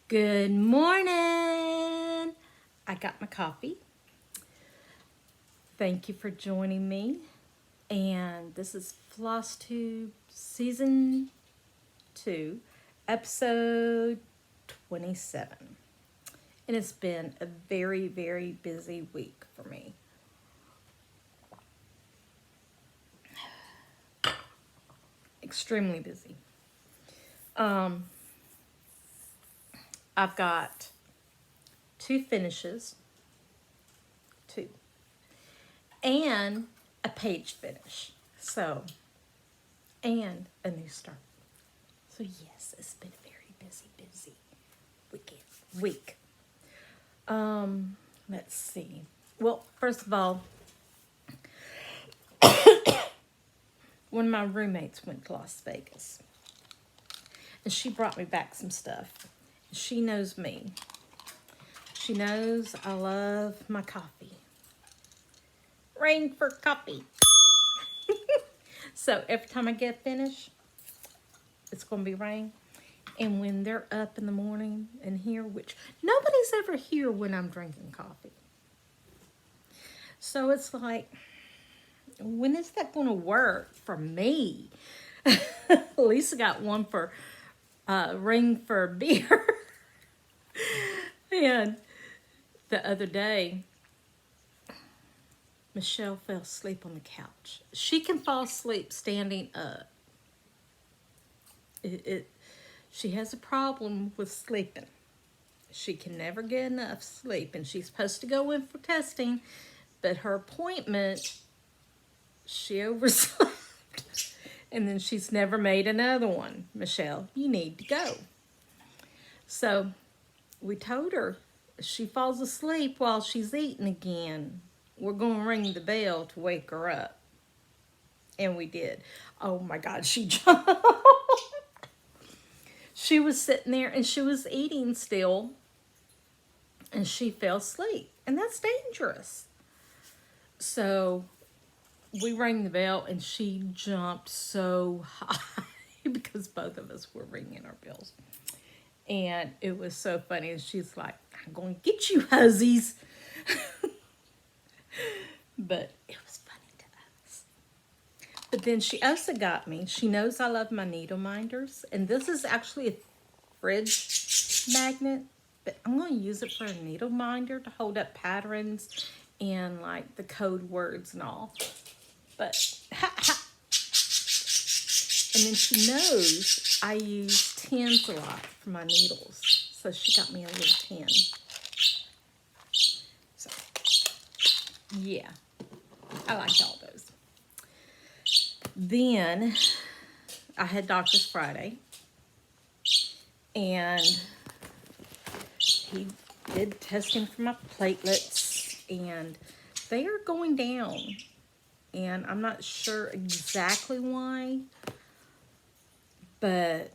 Good morning. I got my coffee. Thank you for joining me. And this is FlossTube Season 2, Episode 27. And it's been a very, very busy week for me. Extremely busy. I've got 2 finishes, and a page finish. So, and a new start. So yes, it's been a very busy week. Let's see. Well, first of all, one of my roommates went to Las Vegas. And she brought me back some stuff. She knows me. She knows I love my coffee. Ring for coffee. So every time I get finished, it's going to be rain. And when they're up in the morning and here, which nobody's ever here when I'm drinking coffee. So it's like, when is that going to work for me? Lisa got one for ring for beer. And the other day, Michelle fell asleep on the couch. She can fall asleep standing up. She has a problem with sleeping. She can never get enough sleep, and she's supposed to go in for testing, but her appointment, she overslept, and then she's never made another one. Michelle, you need to go. So we told her, if she falls asleep while she's eating again, we're going to ring the bell to wake her up. And we did. Oh my God, she jumped. She was sitting there and she was eating still. And she fell asleep. And that's dangerous. So we rang the bell and she jumped so high because both of us were ringing our bells. And it was so funny. And she's like, I'm going to get you, hussies. But it was funny to us. But then she also got me. She knows I love my needle minders. And this is actually a fridge magnet. But I'm going to use it for a needle minder to hold up patterns and like the code words and all. But, And then she knows I use tins a lot for my needles. So she got me a little tin. So, yeah. I liked all those. Then I had Doctor's Friday. And he did testing for my platelets. And they are going down. And I'm not sure exactly why. But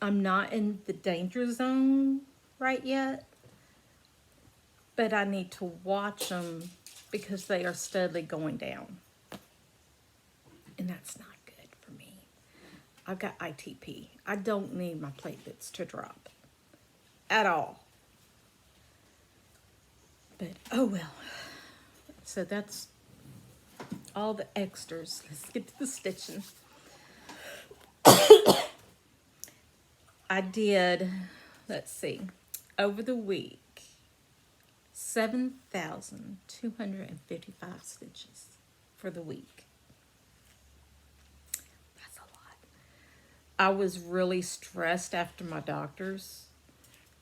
I'm not in the danger zone right yet. But I need to watch them because they are steadily going down. And that's not good for me. I've got ITP. I don't need my platelets to drop at all. But, oh well. So that's all the extras. Let's get to the stitching. I did, let's see, over the week, 7,255 stitches for the week. That's a lot. I was really stressed after my doctor's,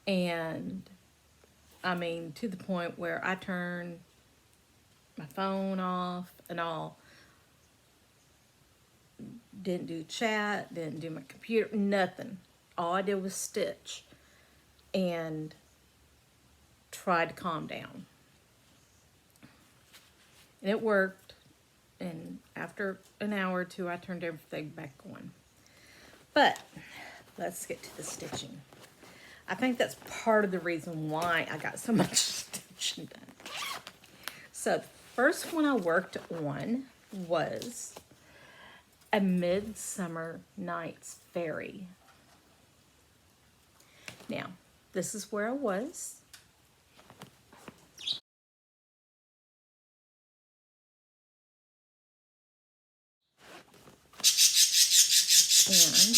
and I mean, to the point where I turned my phone off and all. Didn't do chat, didn't do my computer, nothing. All I did was stitch and tried to calm down. And it worked. And after an hour or two, I turned everything back on. But let's get to the stitching. I think that's part of the reason why I got so much stitching done. So the first one I worked on was A Midsummer Night's Fairy. Now, this is where I was. And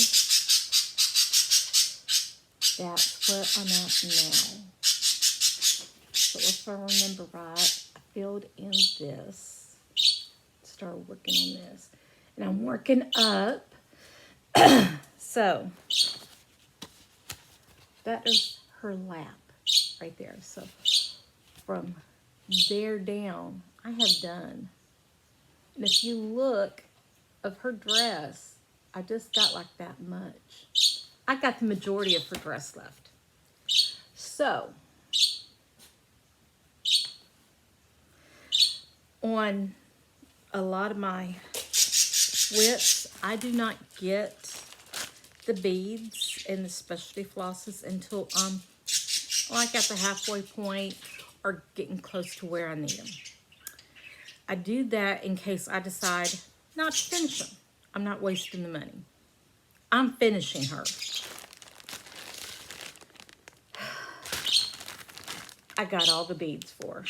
that's where I'm at now. So if I remember right, I filled in this, started working on this, and I'm working up. So that is her lap right there. So from there down, I have done. And if you look of her dress, I just got like that much. I got the majority of her dress left. So on a lot of my widths, I do not get the beads and the specialty flosses until I'm like at the halfway point or getting close to where I need them. I do that in case I decide not to finish them. I'm not wasting the money. I'm finishing her. I got all the beads for her.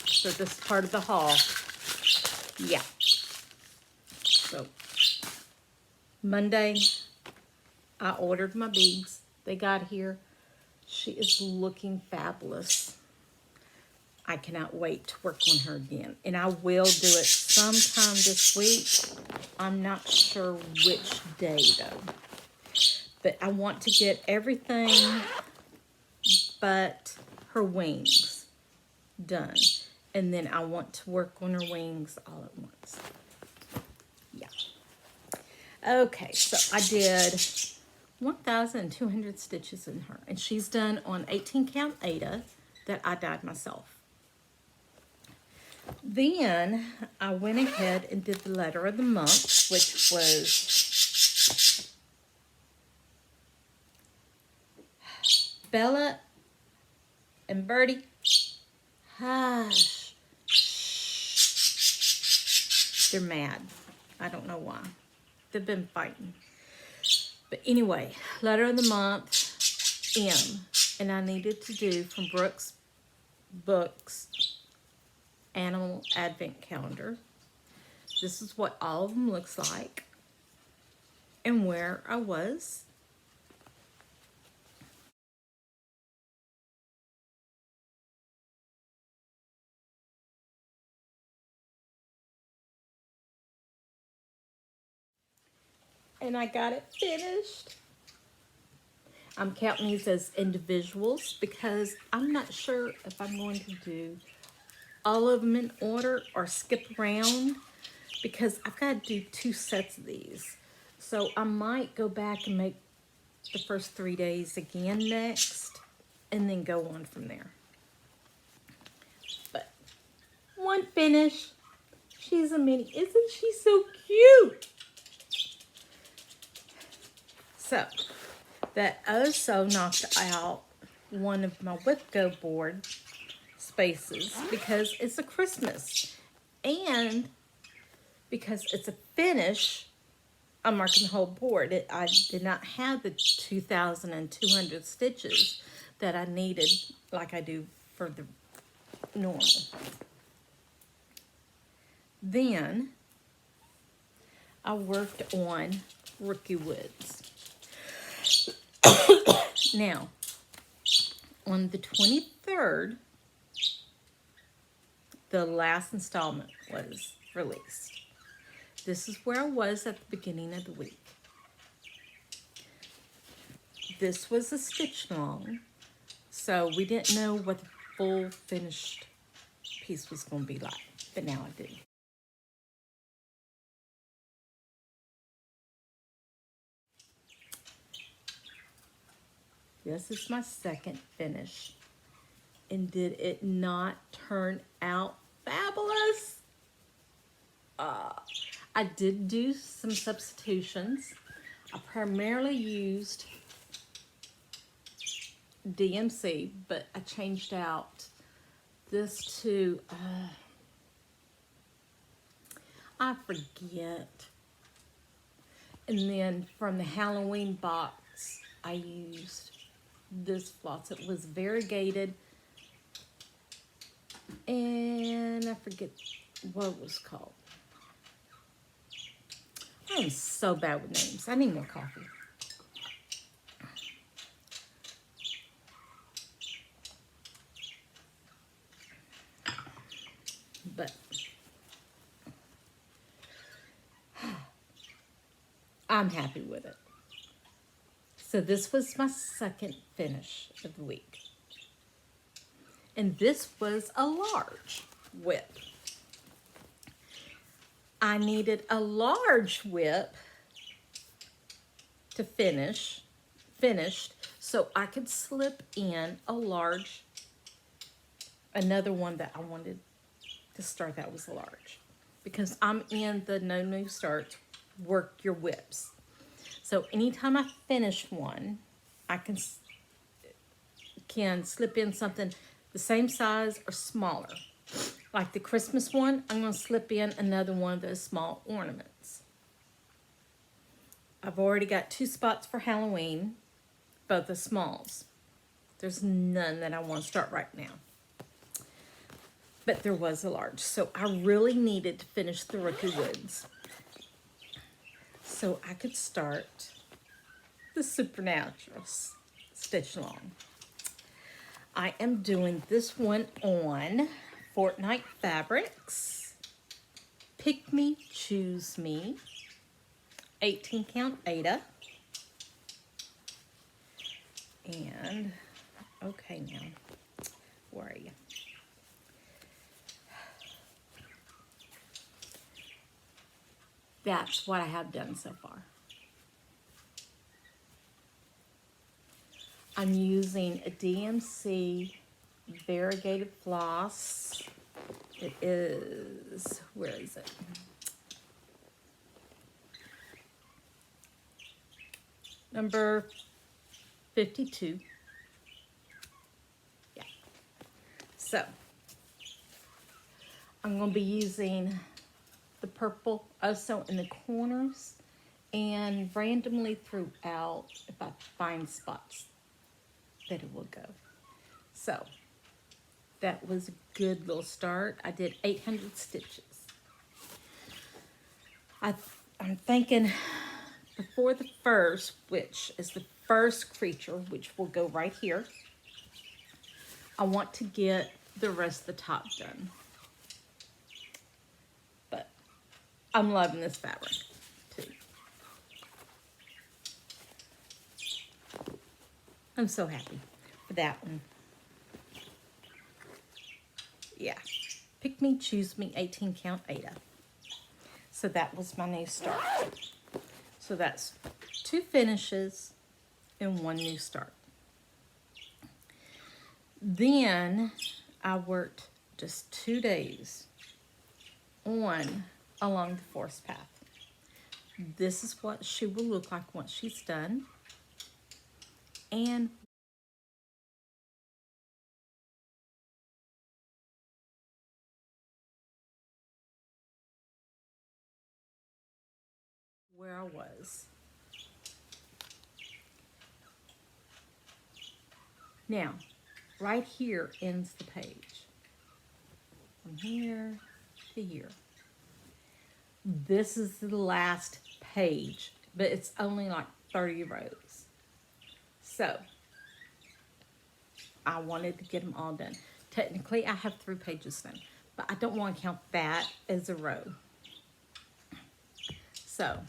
So this part of the haul, yeah. So Monday, I ordered my beads. They got here. She is looking fabulous. I cannot wait to work on her again. And I will do it sometime this week. I'm not sure which day though. But I want to get everything but her wings done. And then I want to work on her wings all at once. Yeah. Okay, so I did 1,200 stitches in her. And she's done on 18 count Aida that I dyed myself. Then I went ahead and did the letter of the month, which was Bella and Birdie. Hush. They're mad. I don't know why. They've been fighting. But anyway, letter of the month, M. And I needed to do from Brooks Books Animal Advent Calendar. This is what all of them looks like and where I was. And I got it finished. I'm counting these as individuals because I'm not sure if I'm going to do all of them in order or skip around because I've got to do 2 sets of these. So I might go back and make the first 3 days again next and then go on from there. But one finish. She's a mini. Isn't she so cute? So that also knocked out one of my Whipco board spaces because it's a Christmas. And because it's a finish, I'm marking the whole board. I did not have the 2,200 stitches that I needed like I do for the normal. Then I worked on Rookie Woods. Now, on the 23rd, the last installment was released. This is where I was at the beginning of the week. This was a stitch long, so we didn't know what the full finished piece was going to be like, but now I do. This is my second finish. And did it not turn out fabulous? I did do some substitutions. I primarily used DMC, but I changed out this to, I forget. And then from the Halloween box, I used this floss. It was variegated, and I forget what it was called. I am so bad with names. I need more coffee. But I'm happy with it. So this was my second finish of the week. And this was a large whip. I needed a large whip to finished, so I could slip in a large, another one that I wanted to start that was a large. Because I'm in the no new starts, work your whips. So anytime I finish one, I can slip in something the same size or smaller. Like the Christmas one, I'm going to slip in another one of those small ornaments. I've already got 2 spots for Halloween, both the smalls. There's none that I want to start right now. But there was a large, so I really needed to finish the Rookie Woods. So I could start the Supernatural Stitch Along. I am doing this one on Fortnite Fabrics, Pick Me, Choose Me, 18 count Ada, and okay now, where are you? That's what I have done so far. I'm using a DMC variegated floss. It is, where is it? Number 52. Yeah. So, I'm going to be using the purple also in the corners and randomly throughout if I find spots that it will go. So that was a good little start. I did 800 stitches. I'm thinking before the first, which is the first creature, which will go right here, I want to get the rest of the top done. But I'm loving this fabric too. I'm so happy for that one. Yeah. Pick Me, Choose Me, 18 count Ada. So that was my new start. So that's 2 finishes and 1 new start. Then I worked just 2 days along the forest path. This is what she will look like once she's done. And where I was. Now, right here ends the page. From here to here. This is the last page, but it's only like 30 rows. So, I wanted to get them all done. Technically, I have 3 pages done, but I don't want to count that as a row. So,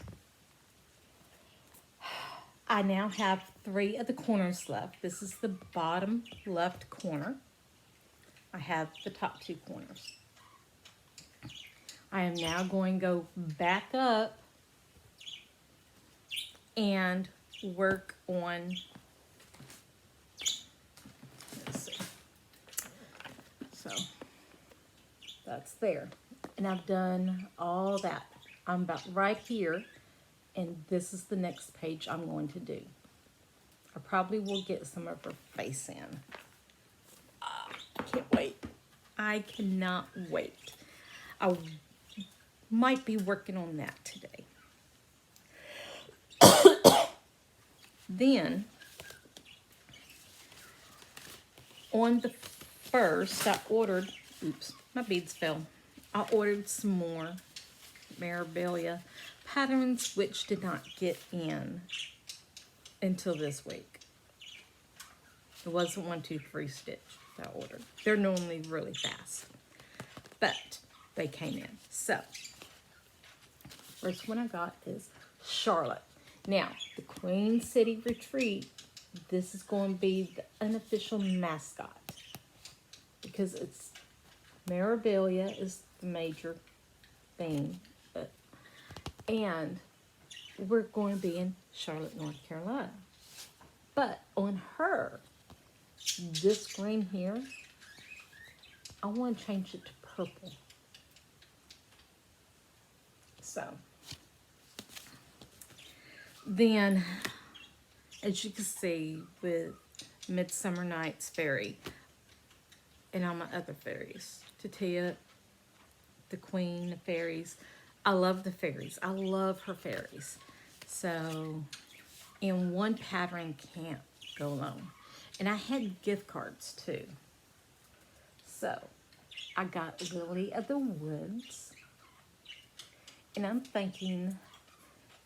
I now have 3 of the corners left. This is the bottom left corner. I have the top 2 corners. I am now going to go back up and work on, let's see. So, that's there. And I've done all that. I'm about right here. And this is the next page I'm going to do. I probably will get some of her face in. I can't wait. I cannot wait. I might be working on that today. Then on the first, I ordered, oops, my beads fell. I ordered some more memorabilia patterns, which did not get in until this week. It wasn't 1, 2, 3 stitch that I ordered. They're normally really fast, but they came in. So, first one I got is Charlotte. Now, the Queen City Retreat, this is going to be the unofficial mascot because it's memorabilia is the major thing, and we're going to be in Charlotte, North Carolina. But on her, this green here, I want to change it to purple. So, then, as you can see with Midsummer Night's Fairy, and all my other fairies, Tatia, the Queen of Fairies, I love the fairies. I love her fairies. So, and one pattern can't go alone. And I had gift cards too. So, I got Lily of the Woods. And I'm thinking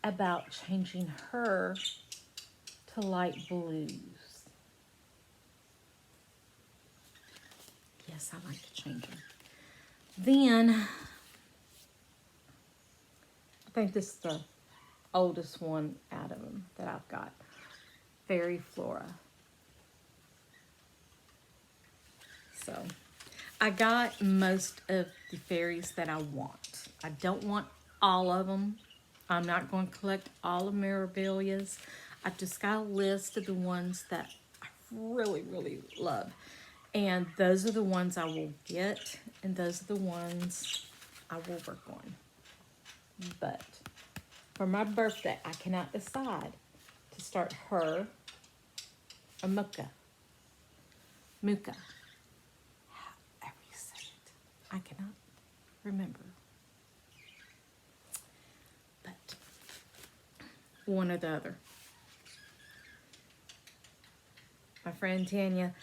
about changing her to light blues. Yes, I like to change her. Then, I think this is the oldest one out of them that I've got. Fairy Flora. So, I got most of the fairies that I want. I don't want all of them. I'm not going to collect all of Mirabilia's. I've just got a list of the ones that I really, really love. And those are the ones I will get, and those are the ones I will work on. But for my birthday, I cannot decide to start her or Muka. However you say it. I cannot remember. But one or the other. My friend Tanya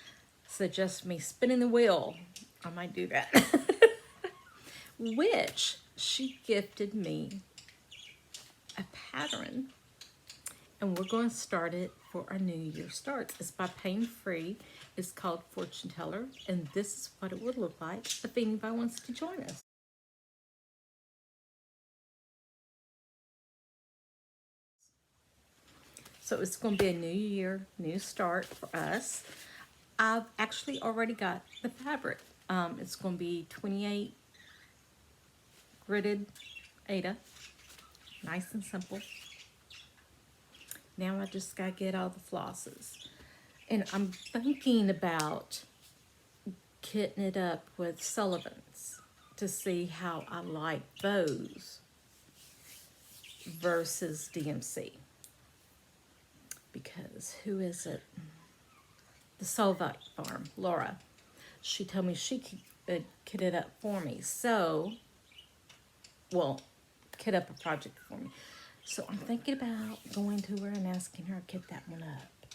suggests me spinning the wheel. I might do that. Which she gifted me a pattern, and we're going to start it for our New Year starts. It's by Pain Free. It's called Fortune Teller, and this is what it would look like if anybody wants to join us. So it's going to be a new year, new start for us. I've actually already got the fabric. It's going to be 28 gridded Aida. Nice and simple. Now I just got to get all the flosses. And I'm thinking about kitting it up with Sullivan's to see how I like those versus DMC. Because who is it? The Solvite Farm, Laura. She told me she could kit it up for me. So, well, kit up a project for me. So I'm thinking about going to her and asking her to kit that one up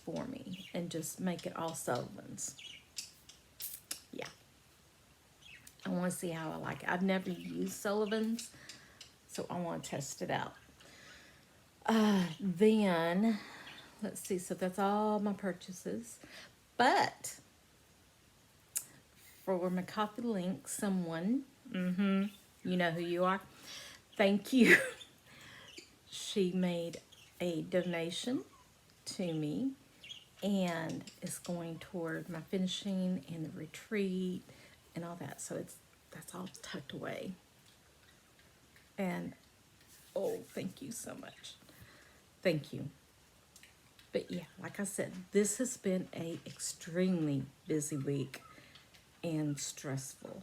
for me and just make it all Sullivan's. Yeah. I want to see how I like it. I've never used Sullivan's, so I want to test it out. Then, let's see, so that's all my purchases. But, for my coffee link, someone, you know who you are, thank you. She made a donation to me, and it's going toward my finishing and the retreat and all that. So that's all tucked away. And, oh, thank you so much. Thank you. But yeah, like I said, this has been a extremely busy week and stressful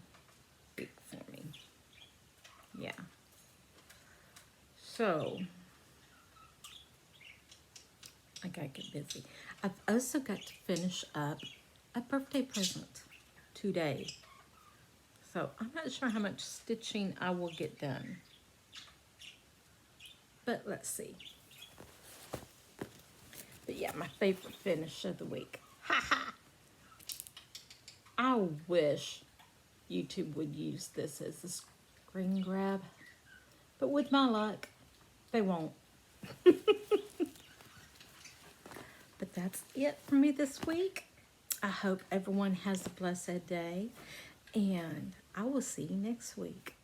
week for me. Yeah. So, I gotta get busy. I've also got to finish up a birthday present today. So, I'm not sure how much stitching I will get done. But let's see. But yeah, my favorite finish of the week. Ha ha! I wish YouTube would use this as a screen grab, but with my luck, they won't. But that's it for me this week. I hope everyone has a blessed day, and I will see you next week.